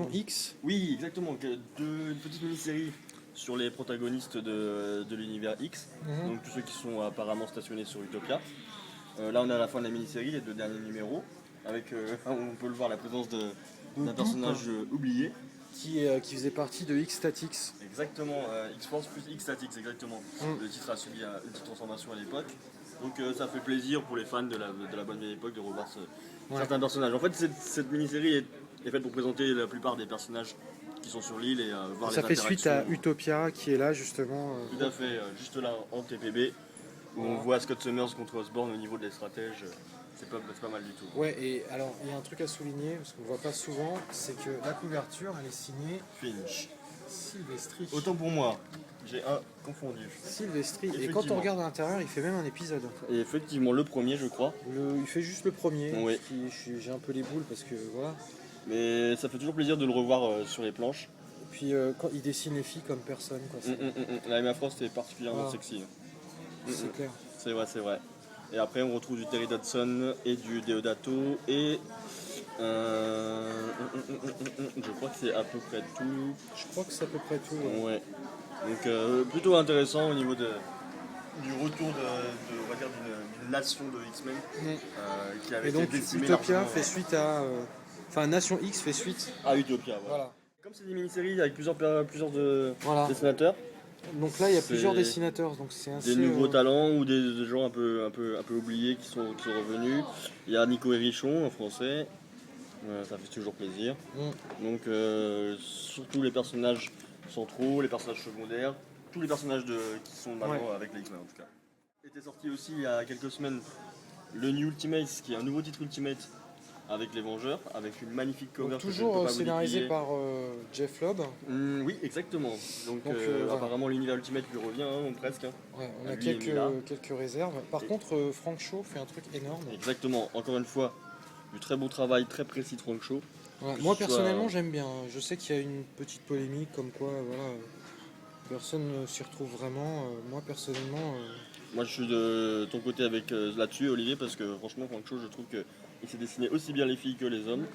Nation X. Oui, exactement. Une petite mini-série sur les protagonistes de l'univers X. Donc tous ceux qui sont apparemment stationnés sur Utopia. Là, on est à la fin de la mini-série, les 2 derniers numéros. Avec, on peut le voir, la présence d'un personnage oublié. Qui faisait partie de X-Statix. Exactement, X-Force plus X-Statix, exactement. Le titre a subi une petite transformation à l'époque. Donc ça fait plaisir pour les fans de la bonne vieille époque de revoir certains personnages. En fait, cette mini-série est faite pour présenter la plupart des personnages qui sont sur l'île et voir les Ça fait interactions. suite à Utopia qui est là justement. Tout à fait, juste là en TPB, où on voit Scott Summers contre Osborn au niveau des stratèges. C'est pas mal du tout. Ouais, et alors il y a un truc à souligner, parce qu'on ne voit pas souvent, c'est que la couverture, elle est signée Finch. Silvestri. Autant pour moi, j'ai un confondu. Silvestri. Et quand on regarde à l'intérieur, il fait même un épisode. Et effectivement, le premier, je crois. Il fait juste le premier. Oui. J'ai un peu les boules parce que voilà. Mais ça fait toujours plaisir de le revoir sur les planches. Et puis quand il dessine les filles comme personne. Quoi, La Emma Frost est particulièrement sexy. C'est clair. C'est vrai, c'est vrai. Et après, on retrouve du Terry Dodson et du Deodato et je crois que c'est à peu près tout. Je crois que c'est à peu près tout. Ouais. Donc plutôt intéressant au niveau du retour on va dire d'une nation de X-Men qui avait et donc été décimée Utopia largement. fait suite à... Enfin Nation X fait suite à Utopia. Voilà. Comme c'est des mini-séries avec plusieurs dessinateurs. Donc là il y a plusieurs dessinateurs. Donc c'est assez, des nouveaux talents ou des gens un peu oubliés qui sont revenus. Il y a Nico Hérichon en français. Ça fait toujours plaisir. Donc surtout les personnages centraux, les personnages secondaires, tous les personnages qui sont maintenant avec les X-Men en tout cas. Était sorti aussi il y a quelques semaines le New Ultimates, qui est un nouveau titre Ultimate avec les Vengeurs, avec une magnifique cover. Donc toujours scénarisé par Jeff Lobb. Oui, exactement. Donc apparemment l'univers Ultimate lui revient, presque. Ouais, on a quelques réserves. Par contre, Frank Shaw fait un truc énorme. Exactement, encore une fois, du très beau travail, très précis de Frank Shaw. Ouais, moi personnellement j'aime bien. Je sais qu'il y a une petite polémique comme quoi personne ne s'y retrouve vraiment. Moi personnellement... Moi je suis de ton côté avec là-dessus Olivier, parce que franchement Frank Shaw, je trouve qu'il s'est dessiné aussi bien les filles que les hommes,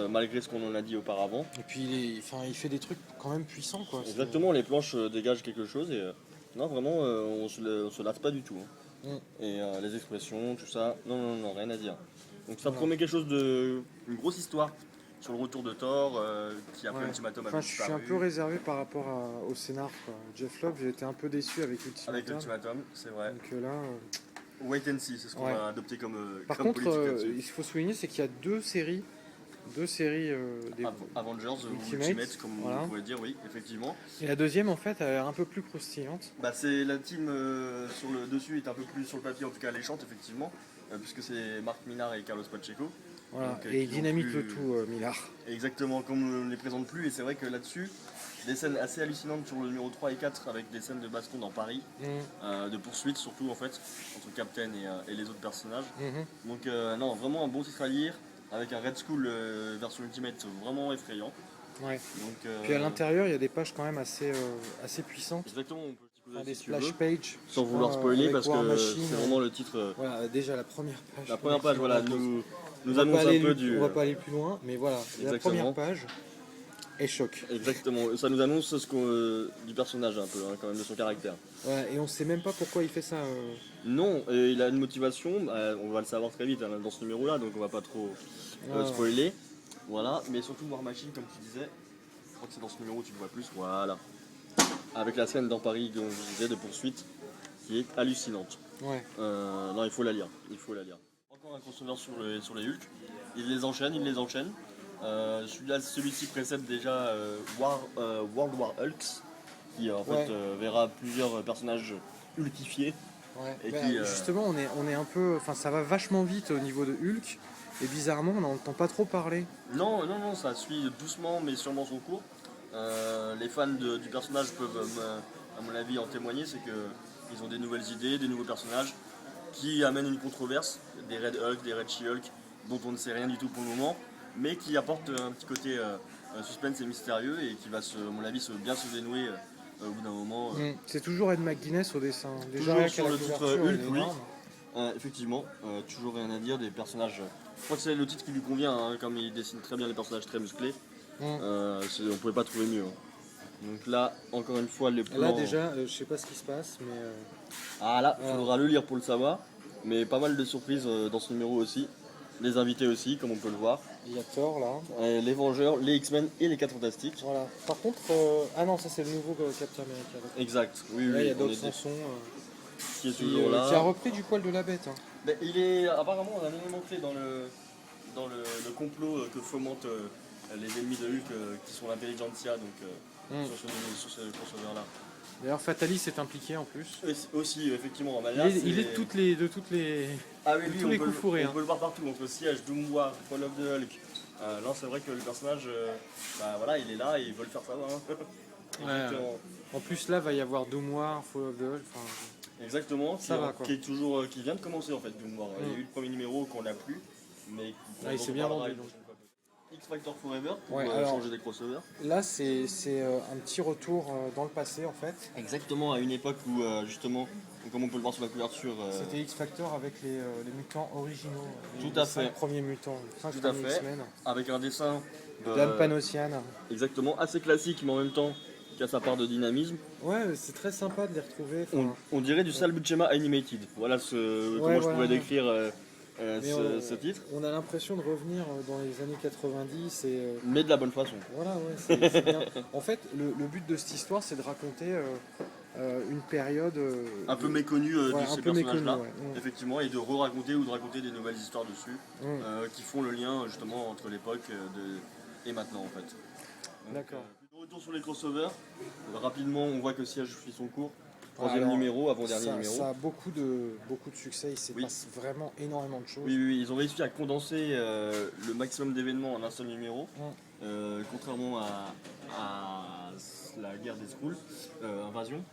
malgré ce qu'on en a dit auparavant. Et puis il fait des trucs quand même puissants quoi. Exactement, les planches dégagent quelque chose et non vraiment on se lasse pas du tout. Et les expressions, tout ça, non, rien à dire. Donc ça promet quelque chose une grosse histoire sur le retour de Thor qui après Ultimatum a disparu. Je suis un peu réservé par rapport au scénar quoi. Jeff Lobb, j'ai été un peu déçu avec Ultimatum. Avec Ultimatum, c'est vrai. Donc là wait and see, c'est ce qu'on va adopter comme Par comme contre, il faut souligner c'est qu'il y a deux séries des Avengers Ultimate, comme vous pouvez dire, oui, effectivement. Et la deuxième, en fait, elle a l'air un peu plus croustillante. C'est la team sur le dessus est un peu plus sur le papier, en tout cas alléchante, effectivement, puisque c'est Marc Millar et Carlos Pacheco. Voilà. Donc, et il dynamite le tout, Millar. Exactement, comme on ne les présente plus, et c'est vrai que là-dessus, des scènes assez hallucinantes sur le numéro 3 et 4, avec des scènes de baston dans Paris, de poursuite surtout, en fait, entre Captain et les autres personnages. Donc, non, vraiment un bon titre à lire, avec un Red Skull version Ultimate vraiment effrayant. Ouais. Donc, puis à l'intérieur, il y a des pages quand même assez puissantes. Exactement, on peut des splash pages. Sans vouloir spoiler, parce que c'est vraiment le titre. Voilà, déjà la première page. La première page, voilà, nous annonce un peu On va pas aller plus loin, mais voilà, la première page est choc. Exactement, ça nous annonce du personnage un peu, quand même, de son caractère. Ouais, et on sait même pas pourquoi il fait ça. Non, il a une motivation, on va le savoir très vite dans ce numéro-là, donc on va pas trop spoiler. Voilà, mais surtout War Machine, comme tu disais, je crois que c'est dans ce numéro où tu le vois plus, voilà. Avec la scène dans Paris, dont je disais, de poursuite, qui est hallucinante. Ouais. Non, il faut la lire, Encore un crossover sur les Hulk, il les enchaîne. Celui-ci précède déjà World War Hulks, qui en fait verra plusieurs personnages hulkifiés. Ouais. Et justement, on est un peu, enfin, ça va vachement vite au niveau de Hulk, et bizarrement, on n'entend pas trop parler. Non, ça suit doucement, mais sûrement son cours. Les fans du personnage peuvent, à mon avis, en témoigner, c'est qu'ils ont des nouvelles idées, des nouveaux personnages qui amènent une controverse, des Red Hulk, des Red She-Hulk, dont on ne sait rien du tout pour le moment, mais qui apportent un petit côté suspense et mystérieux et qui va, à mon avis, bien se dénouer au bout d'un moment. C'est toujours Ed McGuinness au dessin. Déjà toujours sur le titre Hulk, oui. Effectivement, toujours rien à dire, des personnages. Je crois que c'est le titre qui lui convient, comme il dessine très bien les personnages très musclés. On pouvait pas trouver mieux. Donc là, encore une fois, les plans... Là déjà, je sais pas ce qui se passe, mais... Ah là, il faudra le lire pour le savoir. Mais pas mal de surprises dans ce numéro aussi. Les invités aussi, comme on peut le voir. Il y a Thor là. Les Vengeurs, les X-Men et les 4 Fantastiques. Voilà. Par contre, ah non, ça c'est le nouveau Captain America. Exact, oui, Là, il y a on d'autres était- Samson qui est toujours là. qui a repris du poil de la bête. Hein. Ben, il est apparemment un élément clé dans le complot que fomentent les ennemis de Hulk qui sont l'intelligentsia sur ce crossover-là. D'ailleurs, Fatalis est impliqué en plus. Et aussi, effectivement, Il est de toutes les Ah oui, de lui, tous les coups fourrés. on peut le voir partout, entre Siege, Doom War, Fall of the Hulk. Là, c'est vrai que le personnage, voilà, il est là et il veut le faire savoir. Hein. Ouais. En plus, là, va y avoir Doom War, Fall of the Hulk. Exactement, ça va, quoi. qui vient de commencer en fait, Doom War. Il y a eu le premier numéro qu'on n'a plus, mais il s'est bien vendu. X-Factor Forever pour alors, changer des crossovers. Là, c'est un petit retour dans le passé en fait. Exactement, à une époque où justement, comme on peut le voir sur la couverture. C'était X-Factor avec les mutants originaux. Tout à fait. 5 premiers mutants, 5 Tout à premiers fait. X-Men. Avec un dessin Dan Panosian. Exactement, assez classique, mais en même temps qui a sa part de dynamisme. Ouais, c'est très sympa de les retrouver. On dirait du Sal Buscema Animated. Voilà comment je pourrais décrire ce titre. On a l'impression de revenir dans les années 90 mais de la bonne façon. Voilà, ouais, c'est bien. En fait, le but de cette histoire, c'est de raconter une période un peu méconnue de ces personnages-là, ouais. effectivement, et de re-raconter ou de raconter des nouvelles histoires dessus, qui font le lien justement entre l'époque et maintenant en fait. D'accord. De retour sur les crossovers, rapidement on voit que Siege suit son cours. Troisième numéro, avant-dernier numéro. Ça a beaucoup de succès, il se passe vraiment énormément de choses. Oui, ils ont réussi à condenser le maximum d'événements en un seul numéro, contrairement à la guerre des Skrulls, Invasion.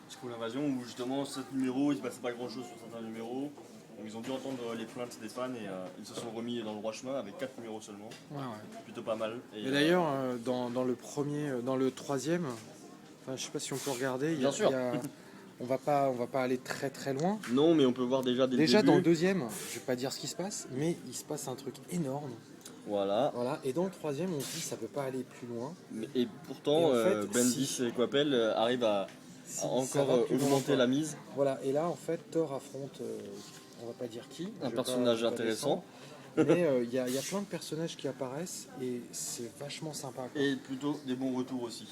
Skrull Invasion, où justement 7 numéros, il ne se passait pas grand chose sur certains numéros. Donc ils ont dû entendre les plaintes des fans et ils se sont remis dans le droit chemin avec 4 numéros seulement. Ouais. Plutôt pas mal. Et d'ailleurs, dans le troisième, je sais pas si on peut regarder, on va pas aller très très loin. Non, mais on peut voir déjà dès le début. Dans le deuxième, je vais pas dire ce qui se passe, mais il se passe un truc énorme. Voilà. Et dans le troisième, on se dit ça peut pas aller plus loin. Et pourtant, Bendis et Coppel arrivent à encore augmenter la mise. Voilà, et là en fait, Thor affronte, on va pas dire qui. Un personnage intéressant. Mais il y a plein de personnages qui apparaissent et c'est vachement sympa. Quoi. Et plutôt des bons retours aussi.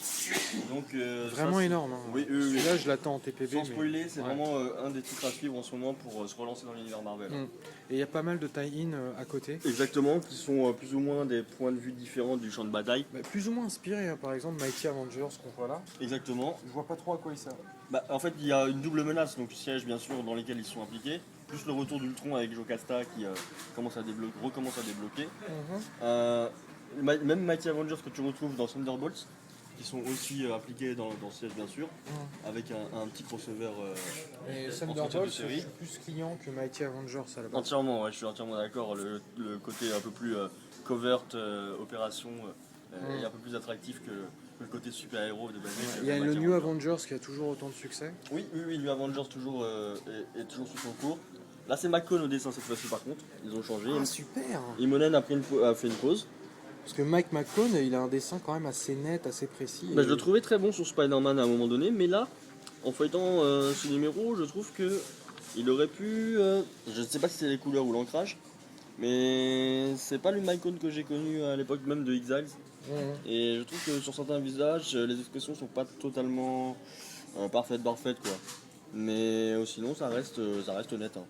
Donc, vraiment énorme. Hein. Oui, là je l'attends en TPB. Sans spoiler, c'est vraiment un des titres à suivre en ce moment pour se relancer dans l'univers Marvel. Et il y a pas mal de tie-in à côté. Exactement, qui sont plus ou moins des points de vue différents du champ de bataille. Plus ou moins inspirés, hein. Par exemple Mighty Avengers qu'on voit là. Exactement. Je vois pas trop à quoi ils servent. En fait, il y a une double menace, donc Siège bien sûr, dans lesquels ils sont impliqués. Plus le retour d'Ultron avec Jocasta qui recommence à débloquer. Même Mighty Avengers que tu retrouves dans Thunderbolts, qui sont aussi impliqués dans Siège bien sûr, avec un petit crossover. Et Thunderbolts, je suis plus client que Mighty Avengers à la base. Entièrement, ouais, je suis entièrement d'accord. Le côté un peu plus covert, opération, est un peu plus attractif que le côté super-héros de Bendis. Il y a le New Avengers qui a toujours autant de succès. Oui, New Avengers est toujours sous son cours. Là, c'est McCone au dessin cette fois-ci, par contre. Ils ont changé. Ah, super. Imonen a fait une pause. Parce que Mike McCone, il a un dessin quand même assez net, assez précis. Je le trouvais très bon sur Spider-Man à un moment donné, mais là, en feuilletant ce numéro, je trouve que il aurait pu. Je ne sais pas si c'est les couleurs ou l'ancrage, mais c'est pas le McCone que j'ai connu à l'époque même de Exiles. Et je trouve que sur certains visages, les expressions sont pas totalement parfaites quoi. Mais sinon, ça reste net. Hein.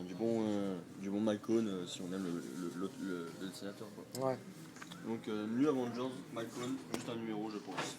Du bon McCone si on aime le dessinateur. Quoi. Ouais. Donc New Avengers, McCone, juste un numéro je pense.